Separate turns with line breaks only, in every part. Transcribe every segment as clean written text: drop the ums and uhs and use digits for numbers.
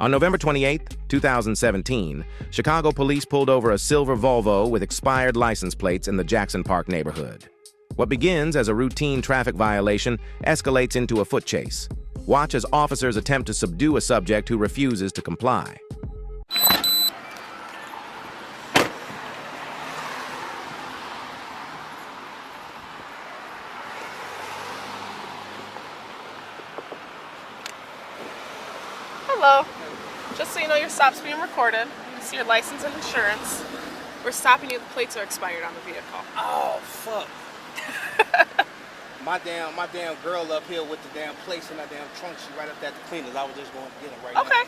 On November 28, 2017, Chicago police pulled over a silver Volvo with expired license plates in the Jackson Park neighborhood. What begins as a routine traffic violation escalates into a foot chase. Watch as officers attempt to subdue a subject who refuses to comply.
Hello. Just so you know, your stop's being recorded. You can see your license and insurance. We're stopping you. The plates are expired on the vehicle.
Oh, fuck. my damn girl up here with the damn plates in that damn trunk. She right up at the cleaners. I was just going to get it right now.
Okay.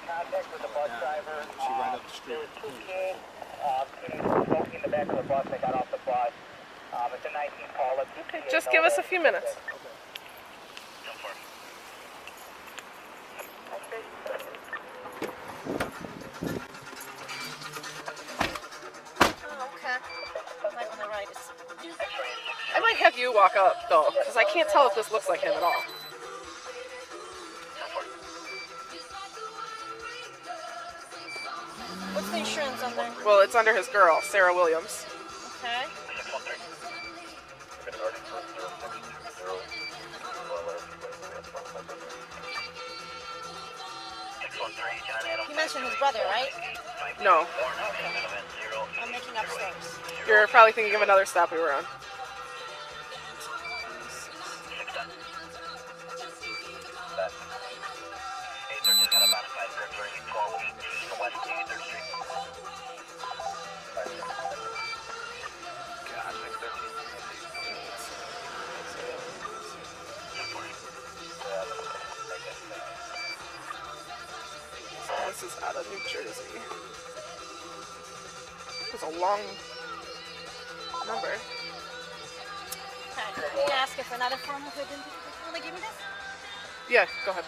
Contact with the bus driver.
She right up the street.
There were two kids smoking in the back of the bus that got off the bus. It's a 19 call.
Okay, just give us a few minutes. I might have you walk up, though, because I can't tell if this looks like him at all.
What's the insurance under?
Well, it's under his girl, Sarah Williams.
Okay. You mentioned his brother, right?
No.
I'm making upstairs.
You're probably thinking of another stop we were on. This is out of New Jersey. It's a long number.
Okay. Can you ask for another form of identification? Will they give me this?
Yeah, go ahead.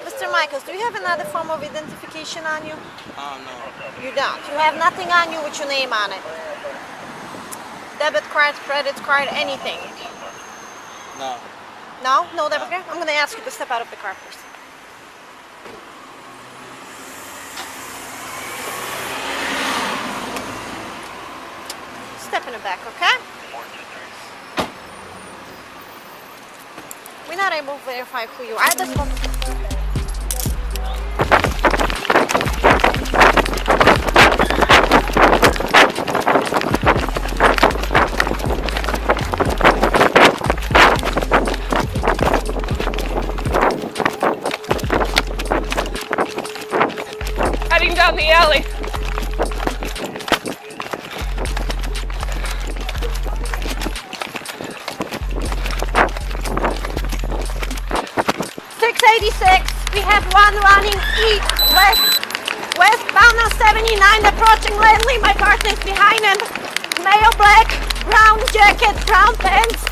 Mr. Michaels, do you have another form of identification on you?
No.
You don't. You have nothing on you with your name on it. Debit card, credit card, anything.
No.
No? No debit card? I'm going to ask you to step out of the car first. Step in the back, okay? We're not able to verify who you are at this moment.
Heading down the alley.
We have one running east, westbound on 79, approaching Landley. My partner's behind him. Male, black, brown jacket, brown pants,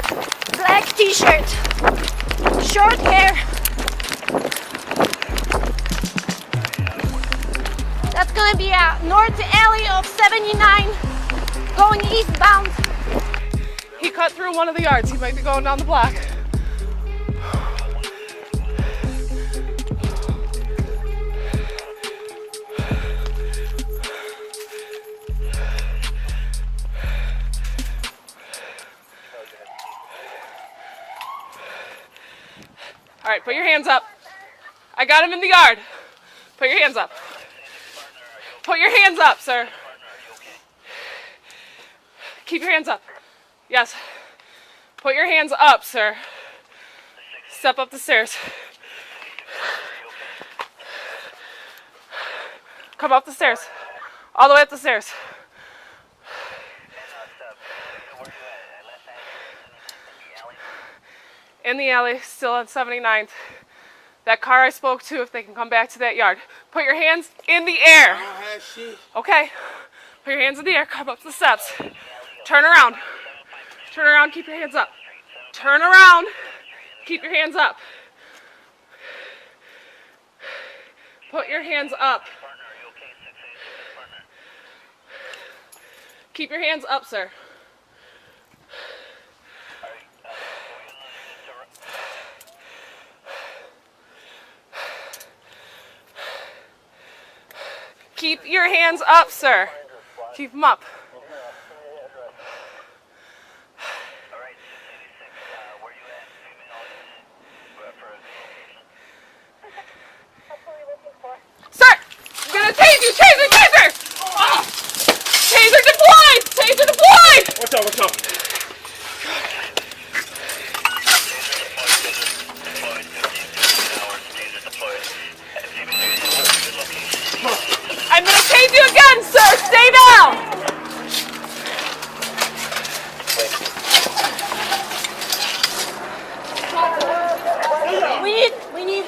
black t-shirt, short hair. That's gonna be a north alley of 79, going eastbound.
He cut through one of the yards. He might be going down the block. All right, put your hands up. I got him in the yard. Put your hands up. Put your hands up, sir. Keep your hands up. Yes. Put your hands up, sir. Step up the stairs. Come up the stairs. All the way up the stairs. in the alley, still on 79th. That car I spoke to, if they can come back to that yard. Put your hands in the air.
I don't have shit.
Okay. Put your hands in the air, come up the steps. Turn around. Turn around, keep your hands up. Turn around, keep your hands up. Put your hands up. Keep your hands up, sir. Keep your hands up, sir. Keep them up. Sir, I'm gonna tase you. Taser, taser! Oh. Taser deployed! Taser deployed!
What's up? What's up?
I'm gonna tase you again, sir. Stay down.
We need.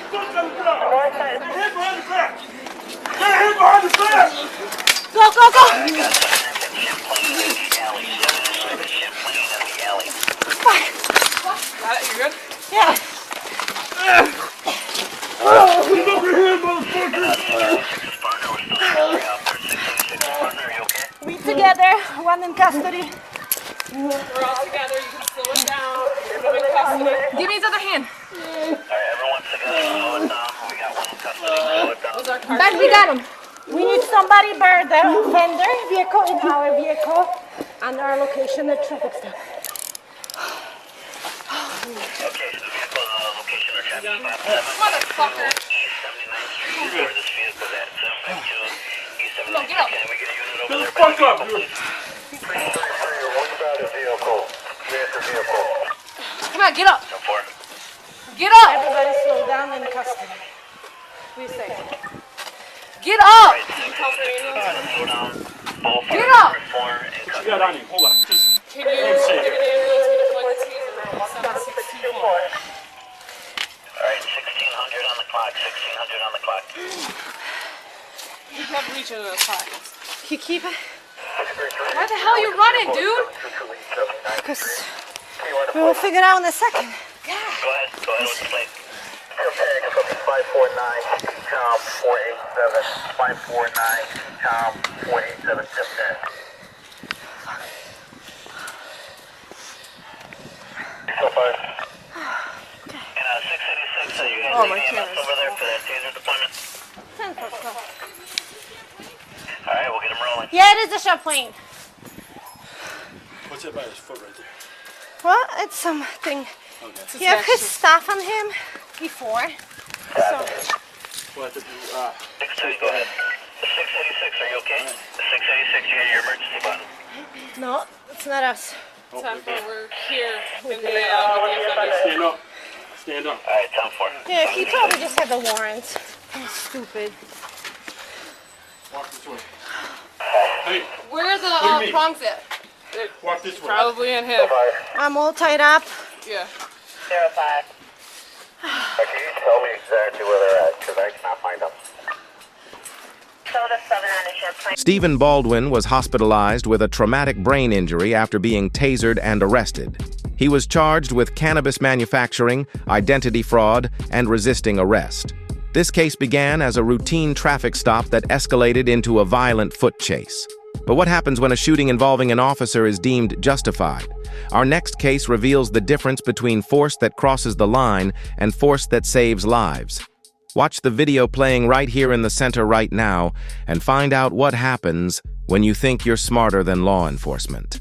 Go, go, go.
Got it? You good?
Yeah. We together, one in custody.
We're all together. You can slow it down. Put him in custody. Give me his other hand.
Back, we got him. We need somebody by the offender vehicle in our vehicle and our location, the traffic stop.
Motherfucker. No, get up.
Get the fuck up, dude.
Come on, get up. Get up.
Everybody slow down in custody. We say.
Get up. Get up.
What you got on you? Hold on. Just
Can you give an ambulance to deploy the taser? It's not 16.
Alright, 1600 on the clock, 1600 on the clock.
You kept reaching in those pockets.
You keep it?
Why the hell are you running, dude?
Because we will figure it out in a second.
Go ahead with the plate. Okay, 549, Tom 487, 549, Tom 487, just there. So far. And 686, you guys
Oh, my
taking
goodness.
over there for that taser deployment?
10%.
Alright, we'll get him rolling.
Yeah, it is a shop plane.
what's that by his foot right there?
Well, it's something.
Okay.
He had his stuff on him before. So,
We'll have to do
630, go ahead. 686, are you okay? 686, you hit your emergency button.
no, it's not us.
Time for we're here in the offender.
stand up. Stand up.
Alright, Tom 4.
Yeah, he probably just had the warrant. He's stupid.
Walk this way. Hey,
Where are
What do you
the
mean?
prongs at?
walk this way.
Probably in him.
I'm all tied up.
Yeah.
05. Can you tell me exactly where they're at? Because I cannot find them. Soda 7 on a short plane.
Stephen Baldwin was hospitalized with a traumatic brain injury after being tasered and arrested. He was charged with cannabis manufacturing, identity fraud, and resisting arrest. This case began as a routine traffic stop that escalated into a violent foot chase. But what happens when a shooting involving an officer is deemed justified? Our next case reveals the difference between force that crosses the line and force that saves lives. Watch the video playing right here in the center right now and find out what happens when you think you're smarter than law enforcement.